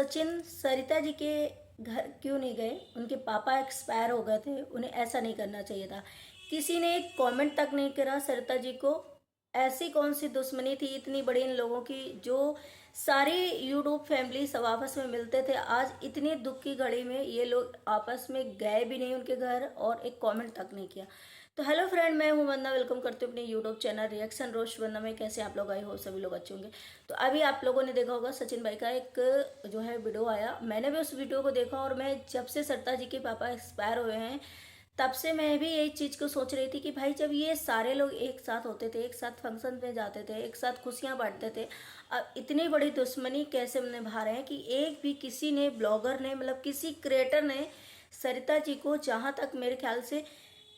सचिन सरिता जी के घर क्यों नहीं गए? उनके पापा एक्सपायर हो गए थे, उन्हें ऐसा नहीं करना चाहिए था। किसी ने एक कमेंट तक नहीं करा सरिता जी को। ऐसी कौन सी दुश्मनी थी इतनी बड़ी इन लोगों की जो सारी यूट्यूब फैमिली सब आपस में मिलते थे? आज इतनी दुख की घड़ी में ये लोग आपस में गए भी नहीं उनके घर और एक कमेंट तक नहीं किया। तो हेलो फ्रेंड, मैं हूं वंदना, वेलकम करती हूँ अपने यूट्यूब चैनल रिएक्शन रोस्ट वंदना में। कैसे आप लोग आए हो? सभी लोग अच्छे होंगे। तो अभी आप लोगों ने देखा होगा सचिन भाई का एक जो है वीडियो आया। मैंने भी उस वीडियो को देखा और मैं जब से सरिता जी के पापा एक्सपायर हुए हैं तब से मैं भी यही चीज़ को सोच रही थी कि भाई जब ये सारे लोग एक साथ होते थे, एक साथ फंक्शन में जाते थे, एक साथ खुशियां बांटते थे, अब इतनी बड़ी दुश्मनी कैसे निभा रहे हैं कि एक भी किसी ने, ब्लॉगर ने, मतलब किसी क्रिएटर ने सरिता जी को, जहां तक मेरे ख्याल से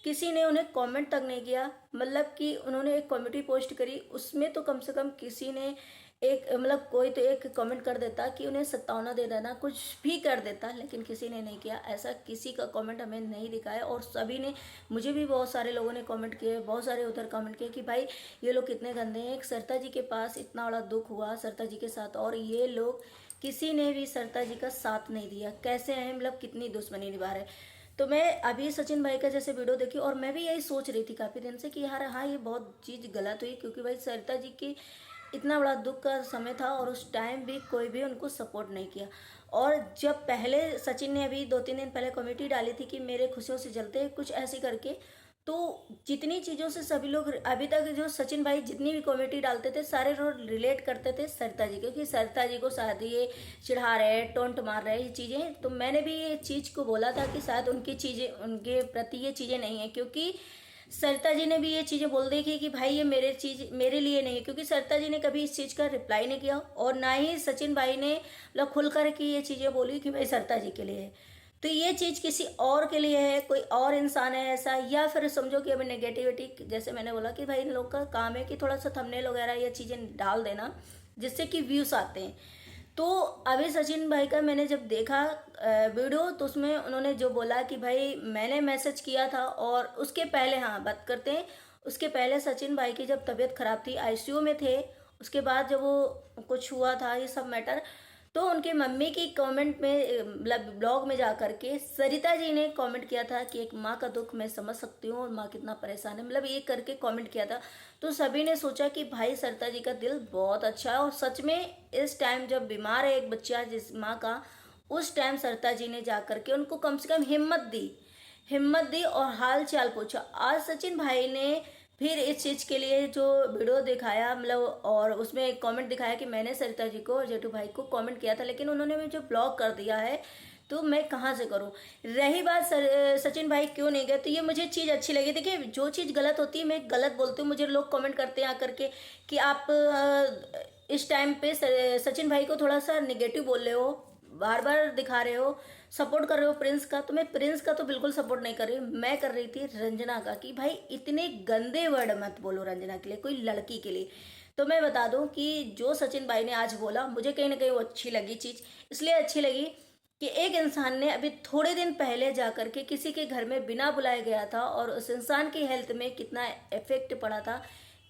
किसी ने उन्हें कमेंट तक नहीं किया। मतलब कि उन्होंने एक कॉमेडी पोस्ट करी, उसमें तो कम से कम किसी ने एक, मतलब कोई तो एक कमेंट कर देता कि उन्हें सत्तावना दे देना, कुछ भी कर देता, लेकिन किसी ने नहीं किया। ऐसा किसी का कमेंट हमें नहीं दिखाया और सभी ने, मुझे भी बहुत सारे लोगों ने कमेंट किए, बहुत सारे उधर कमेंट किए कि भाई ये लोग कितने गंदे हैं। एक सरिता जी के पास इतना बड़ा दुख हुआ सरिता जी के साथ और ये लोग किसी ने भी सरिता जी का साथ नहीं दिया। कैसे हैं, मतलब कितनी दुश्मनी निभा रहे। तो मैं अभी सचिन भाई का जैसे वीडियो देखी और मैं भी यही सोच रही थी काफ़ी दिन से कि यार हाँ ये बहुत चीज़ गलत हुई, क्योंकि भाई सरिता जी की इतना बड़ा दुख का समय था और उस टाइम भी कोई भी उनको सपोर्ट नहीं किया। और जब पहले सचिन ने अभी 2-3 दिन पहले कमेटी डाली थी कि मेरे खुशियों से जलते हैं, कुछ ऐसे करके, तो जितनी चीज़ों से सभी लोग अभी तक जो सचिन भाई जितनी भी कॉमेडी डालते थे सारे लोग रिलेट करते थे सरिता जी, क्योंकि सरिता जी को शायद ये चिढ़ा रहे, टोंट मार रहे, ये चीज़ें। तो मैंने भी ये चीज़ को बोला था कि शायद उनकी चीज़ें, उनके प्रति ये चीज़ें नहीं है, क्योंकि सरिता जी ने भी ये चीज़ें बोल दी कि भाई ये मेरे चीज़ मेरे लिए नहीं है, क्योंकि सरिता जी ने कभी इस चीज़ का रिप्लाई नहीं किया और ना ही सचिन भाई ने मतलब खुल कर की ये चीज़ें बोली कि भाई सरिता जी के लिए है। तो ये चीज़ किसी और के लिए है, कोई और इंसान है ऐसा, या फिर समझो कि अभी नेगेटिविटी, जैसे मैंने बोला कि भाई इन लोग का काम है कि थोड़ा सा थंबनेल वगैरह ये चीज़ें डाल देना जिससे कि व्यूज़ आते हैं। तो अभी सचिन भाई का मैंने जब देखा वीडियो, तो उसमें उन्होंने जो बोला कि भाई मैंने मैसेज किया था, और उसके पहले, हाँ बात करते हैं, उसके पहले सचिन भाई की जब तबीयत खराब थी, आईसीयू में थे, उसके बाद जब वो कुछ हुआ था ये सब मैटर, तो उनके मम्मी की कमेंट में, मतलब ब्लॉग में जा करके सरिता जी ने कमेंट किया था कि एक माँ का दुख मैं समझ सकती हूँ और माँ कितना परेशान है, मतलब ये करके कमेंट किया था। तो सभी ने सोचा कि भाई सरिता जी का दिल बहुत अच्छा है और सच में इस टाइम जब बीमार है एक बच्चा जिस माँ का, उस टाइम सरिता जी ने जा करके उनको कम से कम हिम्मत दी और हाल चाल पूछा। आज सचिन भाई ने फिर इस चीज़ के लिए जो वीडियो दिखाया, मतलब और उसमें एक कमेंट दिखाया कि मैंने सरिता जी को और जेठू भाई को कमेंट किया था, लेकिन उन्होंने मुझे ब्लॉक कर दिया है, तो मैं कहाँ से करूँ। रही बात सचिन भाई क्यों नहीं गए, तो ये मुझे चीज़ अच्छी लगी। देखिए जो चीज़ गलत होती है मैं गलत बोलती हूँ, मुझे लोग कमेंट करते हैं आकर के कि आप इस टाइम पे सचिन भाई को थोड़ा सा निगेटिव बोल रहे हो, बार बार दिखा रहे हो, सपोर्ट कर रहे हो प्रिंस का। तो मैं प्रिंस का तो बिल्कुल सपोर्ट नहीं कर रही, मैं कर रही थी रंजना का कि भाई इतने गंदे वर्ड मत बोलो रंजना के लिए, कोई लड़की के लिए। तो मैं बता दूं कि जो सचिन भाई ने आज बोला, मुझे कहीं ना कहीं वो अच्छी लगी चीज़, इसलिए अच्छी लगी कि एक इंसान ने अभी थोड़े दिन पहले जा करके किसी के घर में बिना बुलाए गया था और उस इंसान की हेल्थ में कितना इफेक्ट पड़ा था,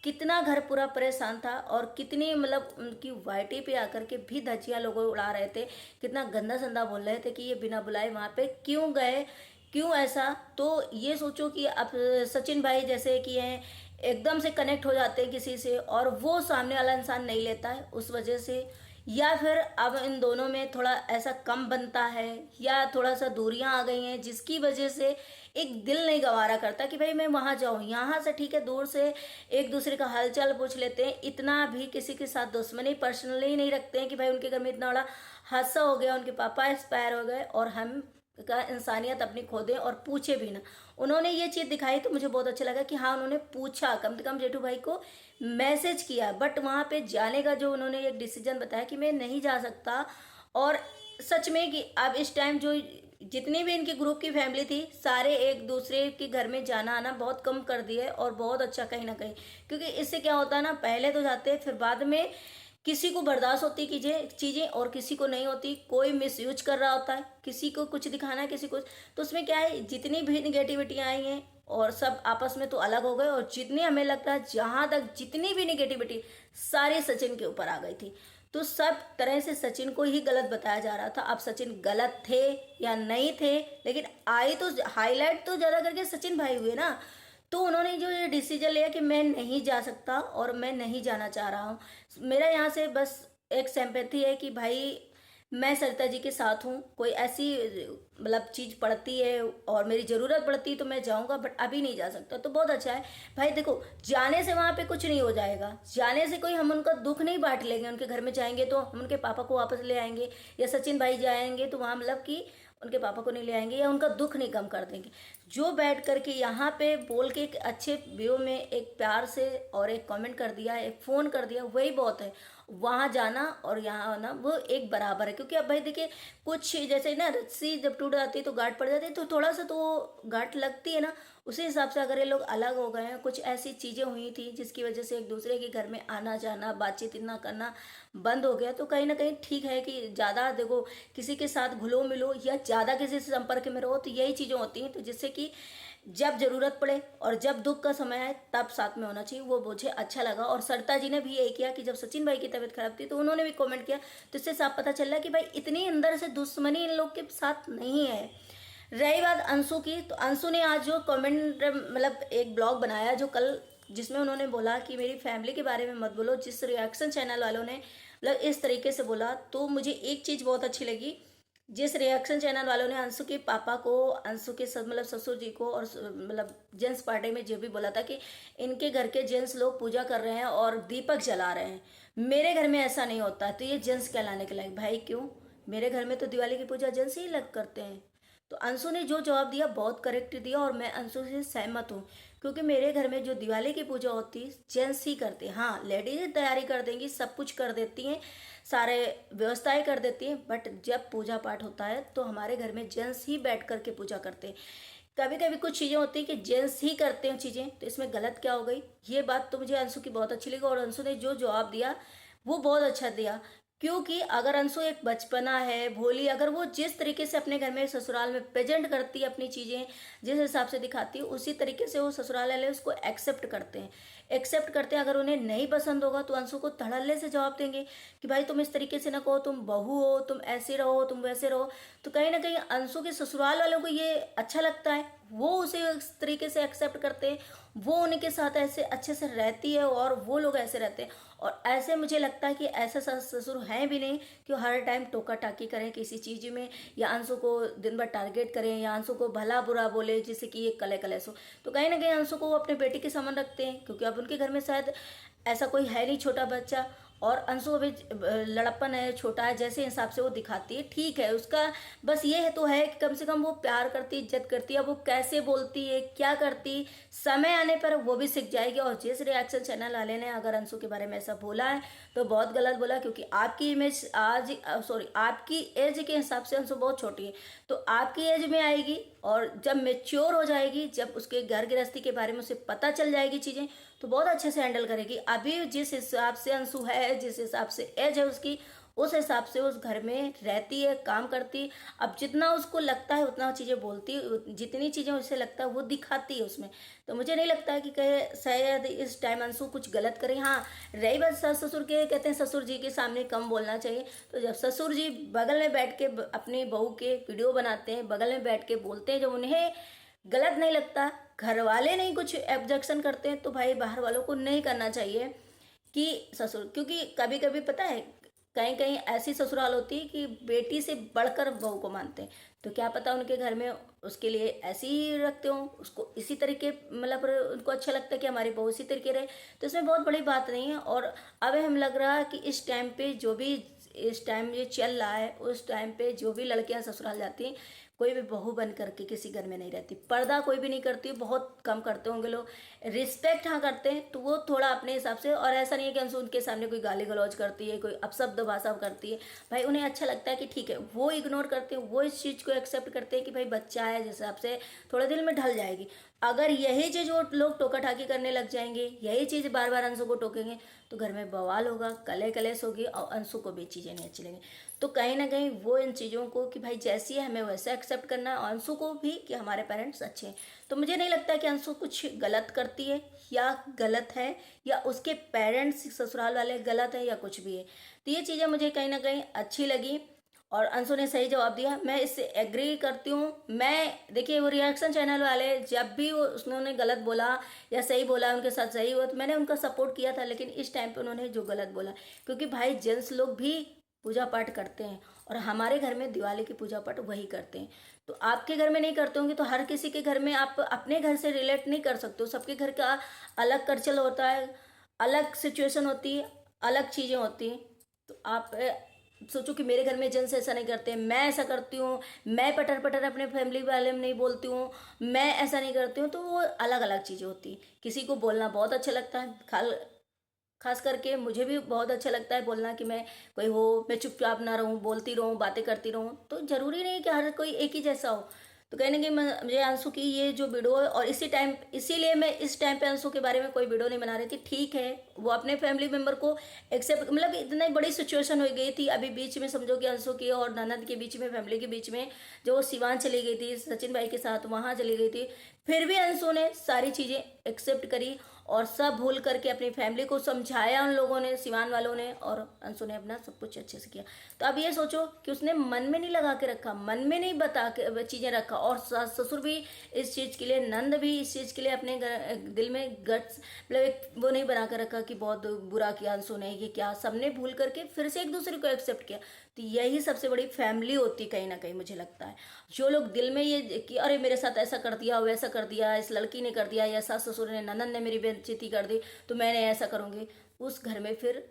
कितना घर पूरा परेशान था और कितनी, मतलब उनकी वाइटी पे आकर के भी धज्जियां लोग उड़ा रहे थे, कितना गंदा संदा बोल रहे थे कि ये बिना बुलाए वहां पे क्यों गए, क्यों ऐसा। तो ये सोचो कि अब सचिन भाई जैसे कि हैं, एकदम से कनेक्ट हो जाते हैं किसी से और वो सामने वाला इंसान नहीं लेता है उस वजह से, या फिर अब इन दोनों में थोड़ा ऐसा कम बनता है या थोड़ा सा दूरियां आ गई हैं जिसकी वजह से एक दिल नहीं गवारा करता कि भाई मैं वहां जाऊं। यहाँ से ठीक है, दूर से एक दूसरे का हालचाल पूछ लेते हैं, इतना भी किसी के साथ दुश्मनी पर्सनली नहीं रखते हैं कि भाई उनके घर में इतना बड़ा हादसा हो गया, उनके पापा एक्सपायर हो गए और हम का इंसानियत अपनी खो दें और पूछे भी ना। उन्होंने ये चीज़ दिखाई तो मुझे बहुत अच्छा लगा कि हाँ उन्होंने पूछा, कम से कम जेठू भाई को मैसेज किया, बट वहाँ पे जाने का जो उन्होंने एक डिसीजन बताया कि मैं नहीं जा सकता। और सच में कि अब इस टाइम जो जितनी भी इनकी ग्रुप की फैमिली थी, सारे एक दूसरे के घर में जाना आना बहुत कम कर दिए और बहुत अच्छा कहीं ना कहीं, क्योंकि इससे क्या होता है ना, पहले तो जाते फिर बाद में किसी को बर्दाश्त होती चीजें और किसी को नहीं होती, कोई मिस यूज कर रहा होता है, किसी को कुछ दिखाना है किसी को। तो उसमें क्या है, जितनी भी निगेटिविटी आई हैं और सब आपस में तो अलग हो गए, और जितनी हमें लगता है जहां तक जितनी भी निगेटिविटी सारी सचिन के ऊपर आ गई थी। तो सब तरह से सचिन को ही गलत बताया जा रहा था। अब सचिन गलत थे या नहीं थे, लेकिन आई तो हाईलाइट तो ज़्यादा करके सचिन भाई हुए ना। तो उन्होंने जो ये डिसीजन लिया कि मैं नहीं जा सकता और मैं नहीं जाना चाह रहा हूँ, मेरा यहाँ से बस एक सिंपैथी है कि भाई मैं सरिता जी के साथ हूँ। कोई ऐसी मतलब चीज़ पड़ती है और मेरी ज़रूरत पड़ती है तो मैं जाऊँगा, बट अभी नहीं जा सकता। तो बहुत अच्छा है भाई। देखो, जाने से वहाँ पे कुछ नहीं हो जाएगा, जाने से कोई हम उनका दुख नहीं बांट लेंगे। उनके घर में जाएंगे तो हम उनके पापा को वापस ले आएंगे, या सचिन भाई जाएंगे तो वहाँ मतलब कि उनके पापा को नहीं ले आएंगे या उनका दुख नहीं कम कर देंगे। जो बैठ करके यहाँ पे बोल के एक अच्छे व्यू में एक प्यार से और एक कमेंट कर दिया, एक फ़ोन कर दिया, वही बहुत है। वहाँ जाना और यहाँ आना वो एक बराबर है। क्योंकि अब भाई देखिए, कुछ जैसे ना रस्सी जब टूट जाती है तो गांठ पड़ जाती है, तो थोड़ा सा तो गांठ लगती है ना। उसी हिसाब से अगर ये लोग अलग हो गए हैं, कुछ ऐसी चीज़ें हुई थी जिसकी वजह से एक दूसरे के घर में आना जाना, बातचीत इतना करना बंद हो गया, तो कहीं ना कहीं ठीक है कि ज़्यादा देखो किसी के साथ घुलो मिलो या ज़्यादा किसी से संपर्क में रहो, तो यही चीज़ें होती हैं। तो जिससे कि जब ज़रूरत पड़े और जब दुख का समय आए तब साथ में होना चाहिए, वो मुझे अच्छा लगा। और सरिता जी ने भी यही किया कि जब सचिन भाई की तबीयत खराब थी तो उन्होंने भी कमेंट किया, तो इससे साफ पता चल रहा है कि भाई इतनी अंदर से दुश्मनी इन लोग के साथ नहीं है। रही बात अंशु की, तो अंशु ने आज जो कमेंट मतलब एक ब्लॉग बनाया जो कल, जिसमें उन्होंने बोला कि मेरी फैमिली के बारे में मत बोलो, जिस रिएक्शन चैनल वालों ने मतलब इस तरीके से बोला, तो मुझे एक चीज़ बहुत अच्छी लगी। जिस रिएक्शन चैनल वालों ने अंशु के पापा को, अंशु के मतलब ससुर जी को और मतलब जेंट्स पार्टी में जो भी बोला था कि इनके घर के जेंट्स लोग पूजा कर रहे हैं और दीपक जला रहे हैं, मेरे घर में ऐसा नहीं होता, तो ये जेंट्स कहलाने के लायक। भाई क्यों? मेरे घर में तो दिवाली की पूजा जेंट्स ही लग करते हैं। तो अंशु ने जो जवाब दिया बहुत करेक्ट दिया और मैं अंशु से सहमत हूँ। क्योंकि मेरे घर में जो दिवाली की पूजा होती है जेंट्स ही करते हैं। हाँ, लेडीज तैयारी कर देंगी, सब कुछ कर देती हैं, सारे व्यवस्थाएं कर देती हैं, बट जब पूजा पाठ होता है तो हमारे घर में जेंट्स ही बैठ करके पूजा करते हैं। कभी कभी कुछ चीज़ें होती हैं कि जेंट्स ही करते हैं चीज़ें, तो इसमें गलत क्या हो गई? ये बात तो मुझे अंशु की बहुत अच्छी लगी और अंशु ने जो जवाब दिया वो बहुत अच्छा दिया। क्योंकि अगर अंशु एक बचपना है, भोली, अगर वो जिस तरीके से अपने घर में ससुराल में प्रेजेंट करती है अपनी चीज़ें, जिस हिसाब से दिखाती है, उसी तरीके से वो ससुराल वाले उसको एक्सेप्ट करते हैं, एक्सेप्ट करते हैं। अगर उन्हें नहीं पसंद होगा तो अंशु को धड़ल्ले से जवाब देंगे कि भाई तुम इस तरीके से ना कहो, तुम बहू हो, तुम ऐसे रहो, तुम वैसे रहो। तो कहीं ना कहीं अंशु के ससुराल वालों को ये अच्छा लगता है, वो उसे इस तरीके से एक्सेप्ट करते हैं, वो उनके साथ ऐसे अच्छे से रहती है और वो लोग ऐसे रहते हैं। और ऐसे मुझे लगता है कि ऐसे सास ससुर हैं भी नहीं कि हर टाइम टोका टाकी करें किसी चीज़ में, या अंशु को दिन भर टारगेट करें, या अंशु को भला बुरा बोले जिससे कि ये कले कलेश हो। तो कहीं ना कहीं अंशु को वो अपने बेटी के समान रखते हैं, क्योंकि अब उनके घर में शायद ऐसा कोई है नहीं छोटा बच्चा। और अंशु अभी लड़प्पन है, छोटा है, जैसे हिसाब से वो दिखाती है ठीक है उसका। बस ये है तो है कि कम से कम वो प्यार करती, इज्जत करती है। अब वो कैसे बोलती है, क्या करती, समय आने पर वो भी सीख जाएगी। और जिस रिएक्शन चैनल वाले ने अगर अंशु के बारे में ऐसा बोला है तो बहुत गलत बोला, क्योंकि आपकी इमेज आज सॉरी आपकी एज के हिसाब से अंशु बहुत छोटी है। तो आपकी एज में आएगी और जब मेच्योर हो जाएगी, जब उसके घर गृहस्थी के बारे में उसे पता चल जाएगी चीज़ें, तो बहुत अच्छे से हैंडल करेगी। अभी जिस हिसाब से अंशु है, जिस हिसाब से एज है उसकी, उस हिसाब से उस घर में रहती है, काम करती। अब जितना उसको लगता है उतना चीज़ें बोलती, जितनी चीज़ें उसे लगता है वो दिखाती है उसमें। तो मुझे नहीं लगता है कि कहे शायद इस टाइम अंशु कुछ गलत करे। हाँ, रही बात सास ससुर के, कहते हैं ससुर जी के सामने कम बोलना चाहिए। तो जब ससुर जी बगल में बैठ के अपनी बहू के वीडियो बनाते हैं, बगल में बैठ के बोलते हैं, जब उन्हें गलत नहीं लगता, घर वाले नहीं कुछ ऑब्जेक्शन करते हैं, तो भाई बाहर वालों को नहीं करना चाहिए कि ससुर। क्योंकि कभी कभी पता है कहीं कहीं ऐसी ससुराल होती है कि बेटी से बढ़कर बहू को मानते हैं। तो क्या पता उनके घर में उसके लिए ऐसे ही रखते हो, उसको इसी तरीके मतलब उनको अच्छा लगता है कि हमारी बहू इसी तरीके रहे। तो इसमें बहुत बड़ी बात नहीं है। और अब हम लग रहा है कि इस टाइम पे जो भी इस टाइम ये चल रहा है, उस टाइम पे जो भी लड़कियां ससुराल जाती हैं, कोई भी बहू बन करके किसी घर में नहीं रहती। पर्दा कोई भी नहीं करती, बहुत कम करते होंगे लोग। रिस्पेक्ट हाँ करते हैं, तो वो थोड़ा अपने हिसाब से। और ऐसा नहीं है कि अंशु उनके सामने कोई गाली गलौज करती है, कोई अपशब्द भाषा करती है। भाई उन्हें अच्छा लगता है कि ठीक है, वो इग्नोर करते हैं, वो इस चीज़ को एक्सेप्ट करते हैं कि भाई बच्चा है, जिस हिसाब से थोड़े दिन में ढल जाएगी। अगर यही चीज़ वो लोग टोका ठाकी करने लग जाएंगे, यही चीज़ बार बार अंशु को टोकेंगे, तो घर में बवाल होगा, कले कलेश होगी और अंशु को भी चीज़ें नहीं अच्छी लगेंगी। तो कहीं ना कहीं वो इन चीज़ों को कि भाई जैसी है हमें वैसा एक्सेप्ट करना है, और अंशु को भी कि हमारे पेरेंट्स अच्छे हैं। तो मुझे नहीं लगता कि अंशु कुछ गलत करती है या गलत है, या उसके पेरेंट्स ससुराल वाले गलत है, या कुछ भी है। तो ये चीज़ें मुझे कहीं ना कहीं अच्छी लगी, और अंशु ने सही जवाब दिया, मैं इससे एग्री करती हूँ। मैं देखिए वो रिएक्शन चैनल वाले जब भी वो उन्होंने गलत बोला या सही बोला, उनके साथ सही हुआ, तो मैंने उनका सपोर्ट किया था। लेकिन इस टाइम पे उन्होंने जो गलत बोला, क्योंकि भाई जेंट्स लोग भी पूजा पाठ करते हैं, और हमारे घर में दिवाली की पूजा पाठ वही करते हैं। तो आपके घर में नहीं करते होंगे, तो हर किसी के घर में आप अपने घर से रिलेट नहीं कर सकते हो। सबके घर का अलग कल्चर होता है, अलग सिचुएशन होती है, अलग चीज़ें होती हैं। तो आप सोचो कि मेरे घर में जेंट्स ऐसा नहीं करते, मैं ऐसा करती हूँ, मैं पटर पटर अपने फैमिली वाले में नहीं बोलती हूँ, मैं ऐसा नहीं करती हूँ, तो वो अलग अलग चीज़ें होती हैं। किसी को बोलना बहुत अच्छा लगता है, खास करके मुझे भी बहुत अच्छा लगता है बोलना, कि मैं कोई हो, मैं चुपचाप ना रहूं, बोलती रहूं, बातें करती रहूं। तो जरूरी नहीं कि हर कोई एक ही जैसा हो। तो कहीं ना कहीं मुझे अंशु की ये जो वीडियो है, और इसीलिए मैं इस टाइम पे अंशु के बारे में कोई वीडियो नहीं बना रही थी। ठीक है, वो अपने फैमिली मेम्बर को एक्सेप्ट, मतलब इतनी बड़ी सिचुएशन हो गई थी अभी बीच में, समझो कि अंशु की और ननद के बीच में, फैमिली के बीच में, जो वो सिवान चली गई थी सचिन भाई के साथ, वहाँ चली गई थी। फिर भी अंशु ने सारी चीज़ें एक्सेप्ट करी, और सब भूल करके अपनी फैमिली को समझाया उन लोगों ने, सिवान वालों ने, और अंशु ने अपना सब कुछ अच्छे से किया। तो अब ये सोचो कि उसने मन में नहीं लगा के रखा, मन में नहीं बता के चीज़ें रखा, और सास ससुर भी इस चीज़ के लिए, नंद भी इस चीज़ के लिए अपने दिल में गट्स, मतलब एक वो नहीं बना कर रखा कि बहुत बुरा किया अंशु ने, ये क्या, सबने भूल करके फिर से एक दूसरे को एक्सेप्ट किया। तो यही सबसे बड़ी फैमिली होती कहीं ना कहीं, मुझे लगता है। जो लोग दिल में ये कि अरे मेरे साथ ऐसा कर दिया, वैसा कर दिया, इस लड़की ने कर दिया, या सास ससुर ने, ननद ने मेरी बेइज्जती कर दी, तो मैंने ऐसा करूँगी, उस घर में फिर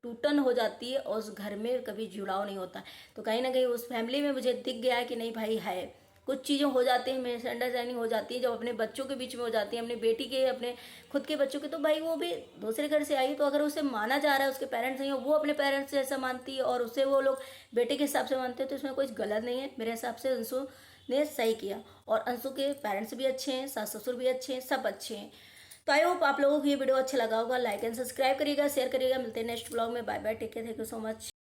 टूटन हो जाती है, और उस घर में कभी जुड़ाव नहीं होता। तो कहीं ना कहीं उस फैमिली में मुझे दिख गया है कि नहीं भाई है, कुछ चीज़ें हो जाती हैं, मिसअंडरस्टैंडिंग हो जाती है, जब अपने बच्चों के बीच में हो जाती है, अपनी बेटी के, अपने खुद के बच्चों के, तो भाई वो भी दूसरे घर से आई, तो अगर उसे माना जा रहा है, उसके पेरेंट्स नहीं हो, वो अपने पेरेंट्स से ऐसा मानती है, और उसे वो लोग बेटे के हिसाब से मानते हैं, तो इसमें कुछ गलत नहीं है। मेरे हिसाब से अंशु ने सही किया, और अंशु के पेरेंट्स भी अच्छे हैं, सास ससुर भी अच्छे हैं, सब अच्छे हैं। तो आई होप आप लोगों को ये वीडियो अच्छा लगा होगा। लाइक एंड सब्सक्राइब करिएगा, शेयर करिएगा। मिलते हैं नेक्स्ट ब्लॉग में। Bye bye, take care, thank you so much.